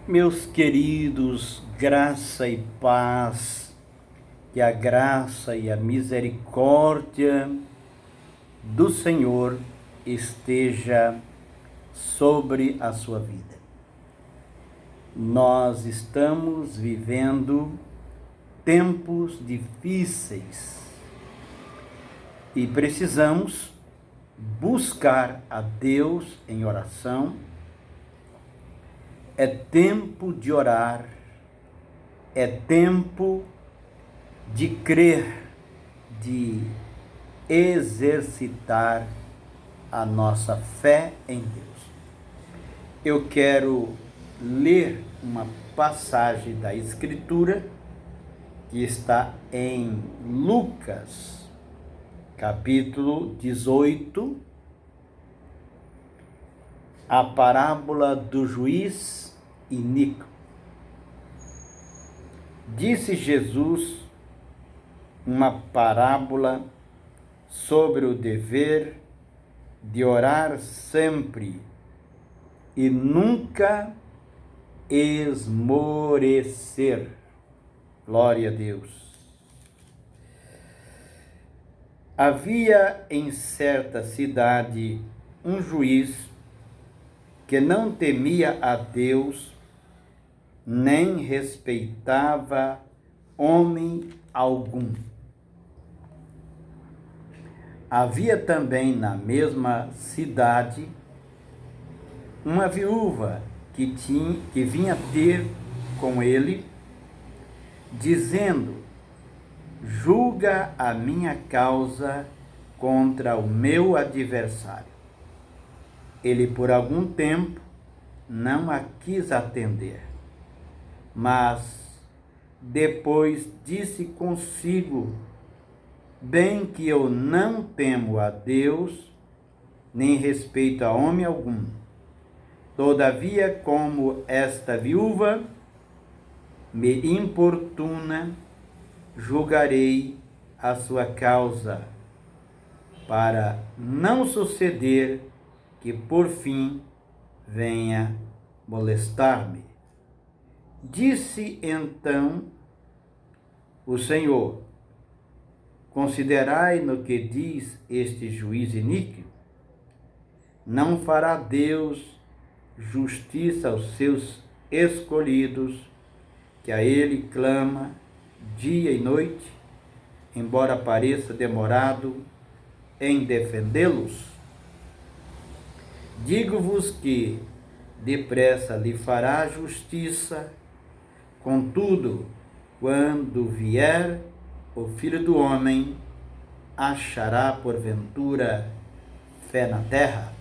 Meus queridos, graça e paz, que a graça e a misericórdia do Senhor esteja sobre a sua vida. Nós estamos vivendo tempos difíceis e precisamos buscar a Deus em oração. É tempo de orar, é tempo de crer, de exercitar a nossa fé em Deus. Eu quero ler uma passagem da Escritura que está em Lucas, capítulo 18, a parábola do juiz iníquo. Disse Jesus uma parábola sobre o dever de orar sempre e nunca esmorecer. Glória a Deus. Havia em certa cidade um juiz que não temia a Deus, nem respeitava homem algum. Havia também na mesma cidade uma viúva que vinha ter com ele, dizendo: julga a minha causa contra o meu adversário. Ele por algum tempo não a quis atender, mas depois disse consigo: bem que eu não temo a Deus, nem respeito a homem algum. Todavia, como esta viúva me importuna, julgarei a sua causa, para não suceder que por fim venha molestar-me. Disse então o Senhor: considerai no que diz este juiz iníquo. Não fará Deus justiça aos seus escolhidos, que a ele clama dia e noite, embora pareça demorado em defendê-los? Digo-vos que depressa lhe fará justiça. Contudo, quando vier o Filho do Homem, achará porventura fé na terra?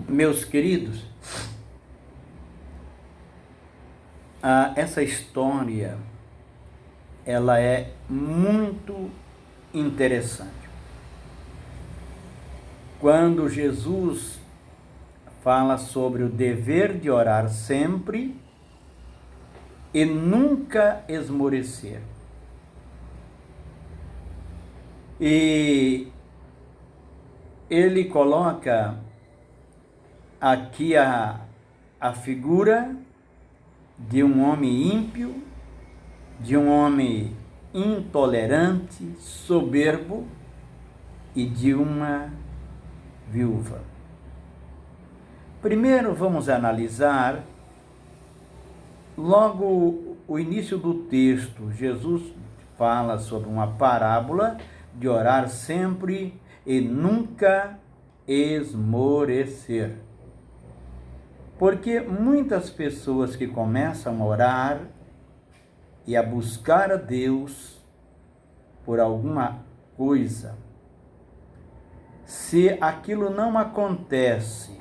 Meus queridos, essa história, ela é muito interessante. Quando Jesus fala sobre o dever de orar sempre e nunca esmorecer. E ele coloca aqui a figura de um homem ímpio, de um homem intolerante, soberbo e de uma viúva. Primeiro vamos analisar logo o início do texto. Jesus fala sobre uma parábola de orar sempre e nunca esmorecer. Porque muitas pessoas que começam a orar e a buscar a Deus por alguma coisa, se aquilo não acontece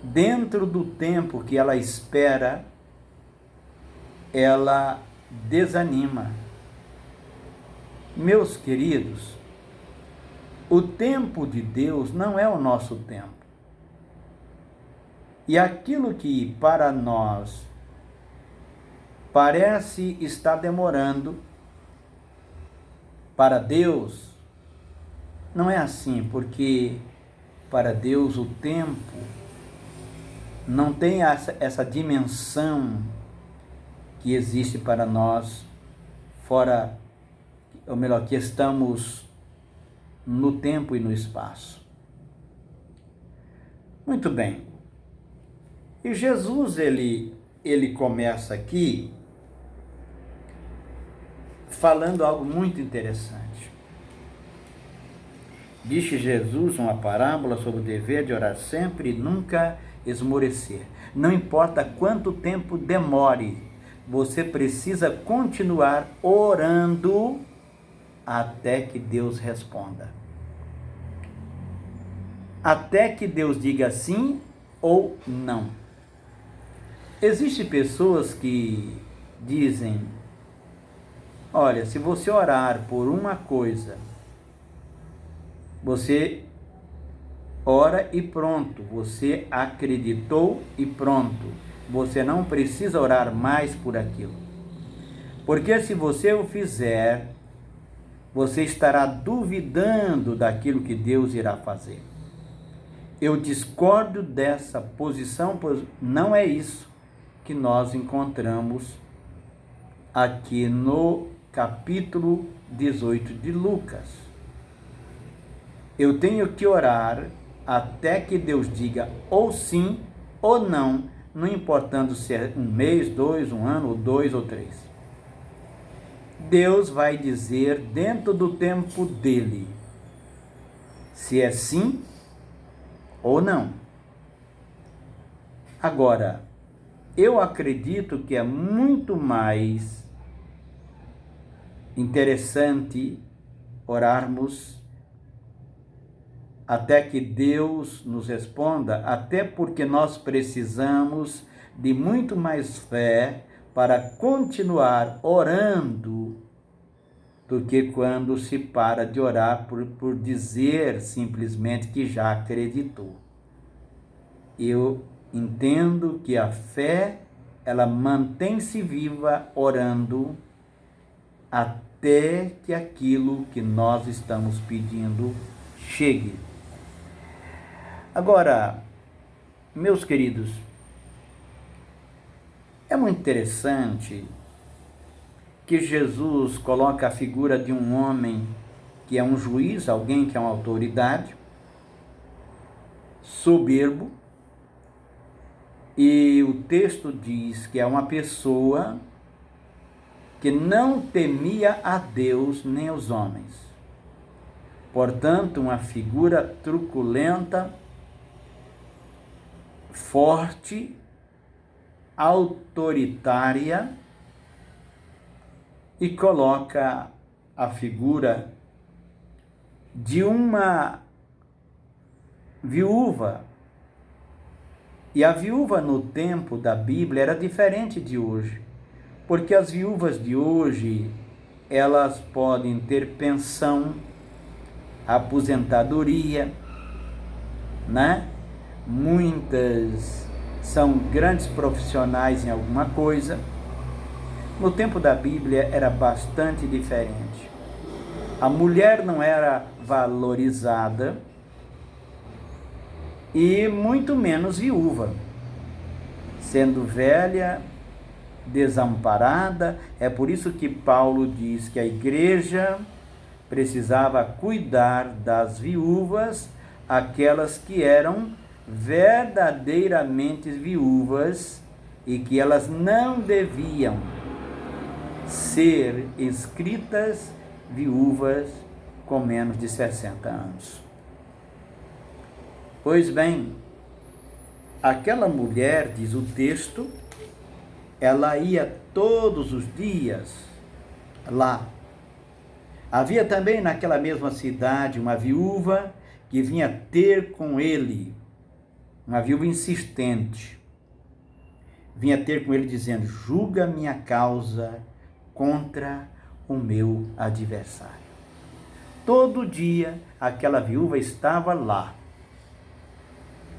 dentro do tempo que ela espera, ela desanima. Meus queridos, o tempo de Deus não é o nosso tempo. E aquilo que para nós parece estar demorando, para Deus não é assim, porque para Deus o tempo não tem essa dimensão que existe para nós fora, ou melhor, que estamos no tempo e no espaço. Muito bem. E Jesus, ele começa aqui falando algo muito interessante. Disse Jesus uma parábola sobre o dever de orar sempre e nunca esmorecer. Não importa quanto tempo demore, você precisa continuar orando até que Deus responda. Até que Deus diga sim ou não. Existem pessoas que dizem: olha, se você orar por uma coisa, você ora e pronto, você acreditou e pronto. Você não precisa orar mais por aquilo. Porque se você o fizer, você estará duvidando daquilo que Deus irá fazer. Eu discordo dessa posição, pois não é isso que nós encontramos aqui no capítulo 18 de Lucas. Eu tenho que orar até que Deus diga ou sim ou não, não importando se é um mês, 2, um ano, ou 2 ou 3. Deus vai dizer dentro do tempo dele se é sim ou não. Agora, eu acredito que é muito mais interessante orarmos até que Deus nos responda, até porque nós precisamos de muito mais fé para continuar orando do que quando se para de orar por dizer simplesmente que já acreditou. Eu entendo que a fé, ela mantém-se viva orando até que aquilo que nós estamos pedindo chegue. Agora, meus queridos, é muito interessante que Jesus coloca a figura de um homem que é um juiz, alguém que é uma autoridade, soberbo, e o texto diz que é uma pessoa que não temia a Deus nem aos homens. Portanto, uma figura truculenta, forte, autoritária, e coloca a figura de uma viúva. E a viúva no tempo da Bíblia era diferente de hoje, porque as viúvas de hoje, elas podem ter pensão, aposentadoria, né? Muitas são grandes profissionais em alguma coisa. No tempo da Bíblia era bastante diferente. A mulher não era valorizada e muito menos viúva. Sendo velha, desamparada, é por isso que Paulo diz que a igreja precisava cuidar das viúvas, aquelas que eram verdadeiramente viúvas e que elas não deviam ser escritas viúvas com menos de 60 anos. Pois bem, aquela mulher, diz o texto, ela ia todos os dias lá. Havia também naquela mesma cidade uma viúva que vinha ter com ele, uma viúva insistente. Vinha ter com ele dizendo: julga minha causa contra o meu adversário. Todo dia aquela viúva estava lá,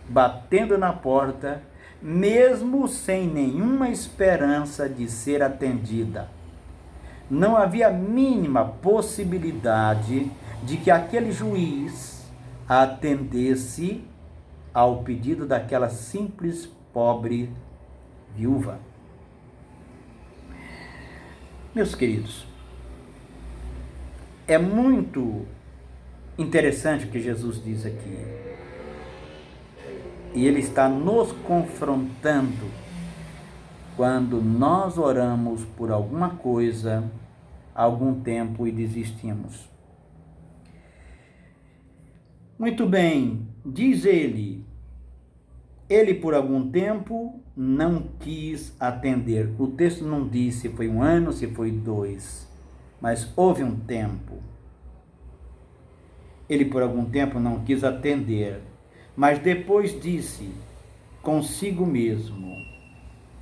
batendo na porta, mesmo sem nenhuma esperança de ser atendida. Não havia a mínima possibilidade de que aquele juiz atendesse ao pedido daquela simples pobre viúva. Meus queridos, é muito interessante o que Jesus diz aqui. E Ele está nos confrontando quando nós oramos por alguma coisa há algum tempo e desistimos. Muito bem, diz ele por algum tempo não quis atender. O texto não diz se foi 1 ano, se foi 2, mas houve um tempo. Ele por algum tempo não quis atender, mas depois disse consigo mesmo,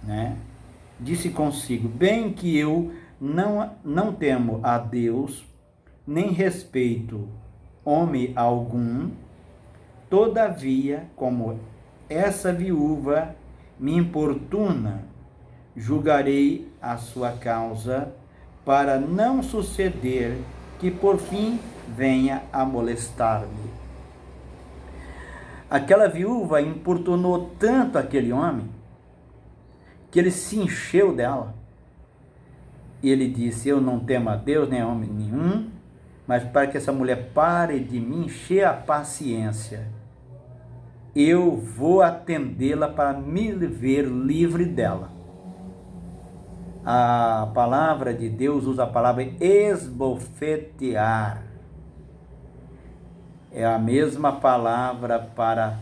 né? Disse consigo, bem que eu não temo a Deus, nem respeito homem algum, todavia, como essa viúva me importuna, julgarei a sua causa, para não suceder que por fim venha a molestar-me. Aquela viúva importunou tanto aquele homem, que ele se encheu dela. E ele disse, eu não temo a Deus, nem a homem nenhum, mas para que essa mulher pare de me encher a paciência, eu vou atendê-la para me ver livre dela. A palavra de Deus usa a palavra esbofetear. É a mesma palavra para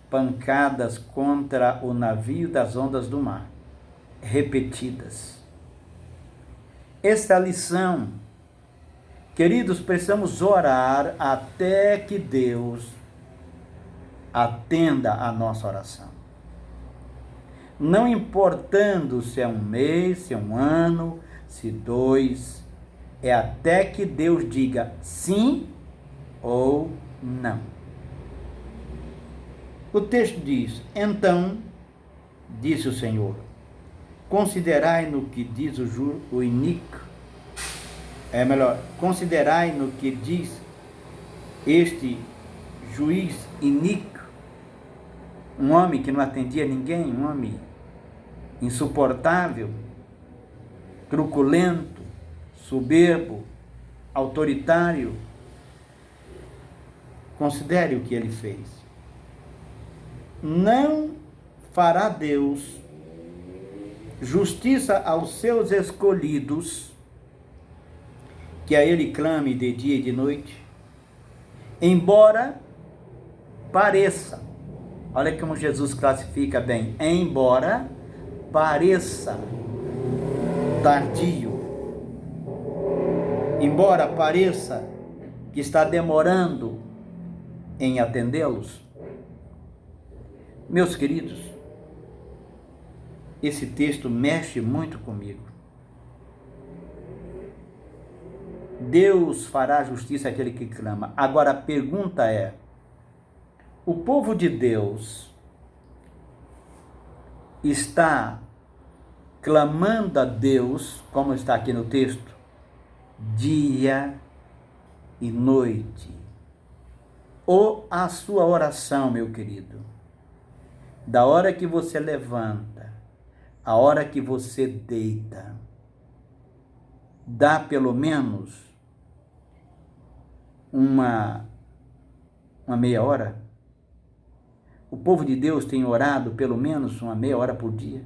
pancadas contra o navio das ondas do mar, repetidas. Esta é a lição. Queridos, precisamos orar até que Deus atenda a nossa oração. Não importando se é 1 mês, se é 1 ano, se 2, é até que Deus diga sim ou não. O texto diz, então, disse o Senhor, considerai no que diz o iníquo, considerai no que diz este juiz iníquo, um homem que não atendia ninguém, um homem insuportável, truculento, soberbo, autoritário. Considere o que ele fez. Não fará Deus justiça aos seus escolhidos, que a ele clame de dia e de noite, embora pareça, olha como Jesus classifica bem, embora pareça tardio, embora pareça que está demorando em atendê-los. Meus queridos, esse texto mexe muito comigo. Deus fará justiça àquele que clama. Agora a pergunta é, o povo de Deus está clamando a Deus, como está aqui no texto, dia e noite? Ou a sua oração, meu querido, da hora que você levanta, a hora que você deita, dá pelo menos uma meia hora? O povo de Deus tem orado pelo menos uma meia hora por dia.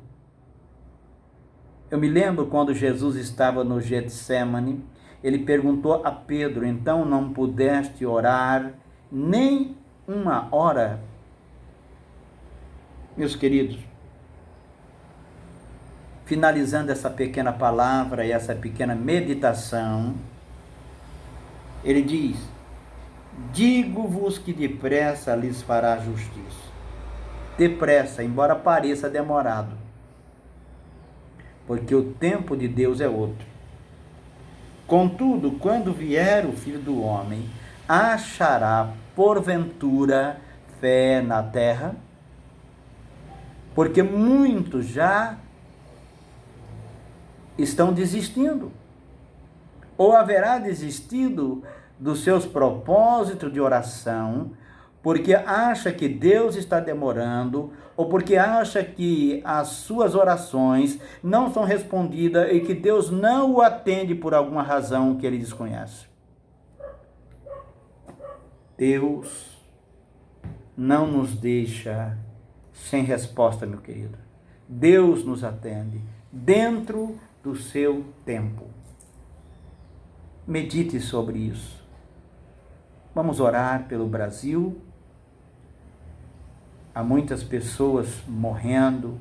Eu me lembro quando Jesus estava no Getsemane, ele perguntou a Pedro, então não pudeste orar nem 1 hora? Meus queridos, finalizando essa pequena palavra e essa pequena meditação, ele diz, digo-vos que depressa lhes fará justiça. Depressa, embora pareça demorado, porque o tempo de Deus é outro. Contudo, quando vier o Filho do Homem, achará porventura fé na terra? Porque muitos já estão desistindo, ou haverá desistido dos seus propósitos de oração, porque acha que Deus está demorando, ou porque acha que as suas orações não são respondidas e que Deus não o atende por alguma razão que ele desconhece. Deus não nos deixa sem resposta, meu querido. Deus nos atende dentro do seu tempo. Medite sobre isso. Vamos orar pelo Brasil. Há muitas pessoas morrendo,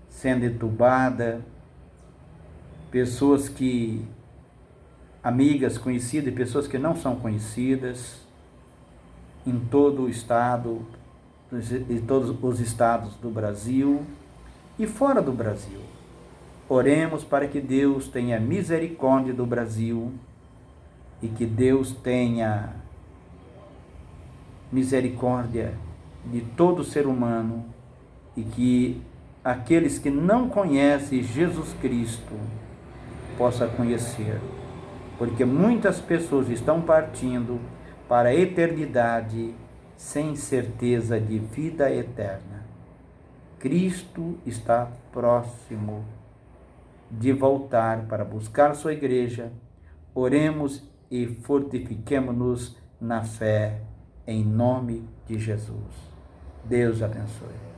sendo entubadas, pessoas que, amigas conhecidas e pessoas que não são conhecidas, em todo o estado, em todos os estados do Brasil e fora do Brasil. Oremos para que Deus tenha misericórdia do Brasil e que Deus tenha misericórdia de todo ser humano e que aqueles que não conhecem Jesus Cristo possam conhecer, porque muitas pessoas estão partindo para a eternidade sem certeza de vida eterna. Cristo está próximo de voltar para buscar sua igreja. Oremos e fortifiquemo-nos na fé, em nome de Jesus. Deus abençoe.